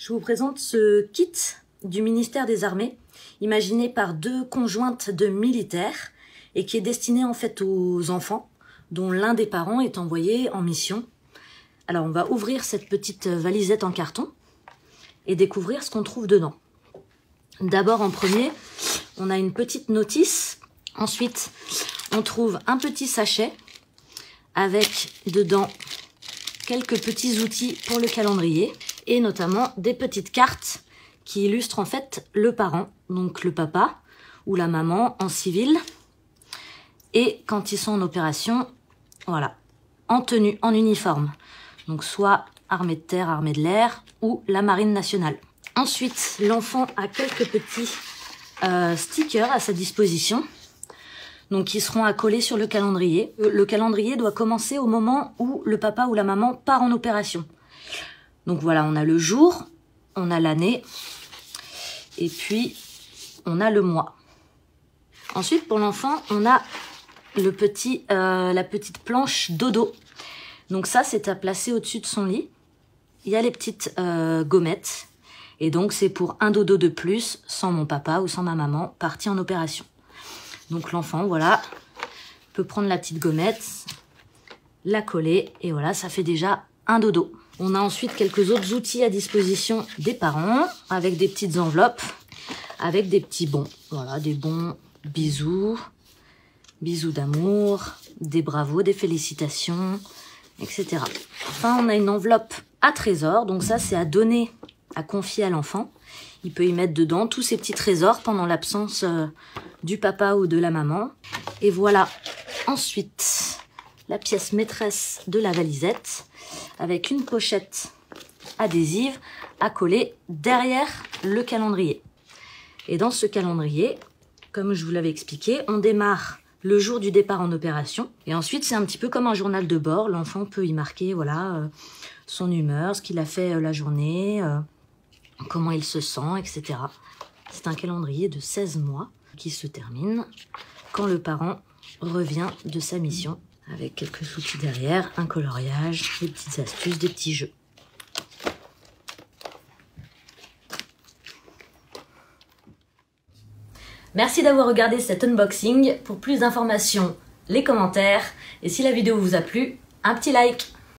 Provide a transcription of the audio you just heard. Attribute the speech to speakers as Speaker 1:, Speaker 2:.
Speaker 1: Je vous présente ce kit du ministère des Armées, imaginé par 2 conjointes de militaires et qui est destiné en fait aux enfants, dont l'un des parents est envoyé en mission. Alors on va ouvrir cette petite valisette en carton et découvrir ce qu'on trouve dedans. D'abord en premier, on a une petite notice. Ensuite, on trouve un petit sachet avec dedans quelques petits outils pour le calendrier et notamment des petites cartes qui illustrent en fait le parent, donc le papa ou la maman en civil et quand ils sont en opération, voilà, en tenue, en uniforme. Donc soit armée de terre, armée de l'air ou la marine nationale. Ensuite, l'enfant a quelques petits stickers à sa disposition. Donc, qui seront à coller sur le calendrier. Le calendrier doit commencer au moment où le papa ou la maman part en opération. Donc voilà, on a le jour, on a l'année, et puis on a le mois. Ensuite, pour l'enfant, on a la petite planche dodo. Donc ça, c'est à placer au-dessus de son lit. Il y a les petites gommettes. Et donc, c'est pour un dodo de plus, sans mon papa ou sans ma maman, parti en opération. Donc l'enfant, voilà, peut prendre la petite gommette, la coller, et voilà, ça fait déjà un dodo. On a ensuite quelques autres outils à disposition des parents, avec des petites enveloppes, avec des petits bons. Voilà, des bons bisous, bisous d'amour, des bravos, des félicitations, etc. Enfin, on a une enveloppe à trésor, donc ça, c'est à donner, à confier à l'enfant. Il peut y mettre dedans tous ses petits trésors pendant l'absence du papa ou de la maman. Et voilà ensuite la pièce maîtresse de la valisette avec une pochette adhésive à coller derrière le calendrier. Et dans ce calendrier, comme je vous l'avais expliqué, on démarre le jour du départ en opération. Et ensuite, c'est un petit peu comme un journal de bord. L'enfant peut y marquer voilà, son humeur, ce qu'il a fait la journée, comment il se sent, etc. C'est un calendrier de 16 mois qui se termine quand le parent revient de sa mission avec quelques outils derrière, un coloriage, des petites astuces, des petits jeux. Merci d'avoir regardé cet unboxing. Pour plus d'informations, les commentaires. Et si la vidéo vous a plu, un petit like.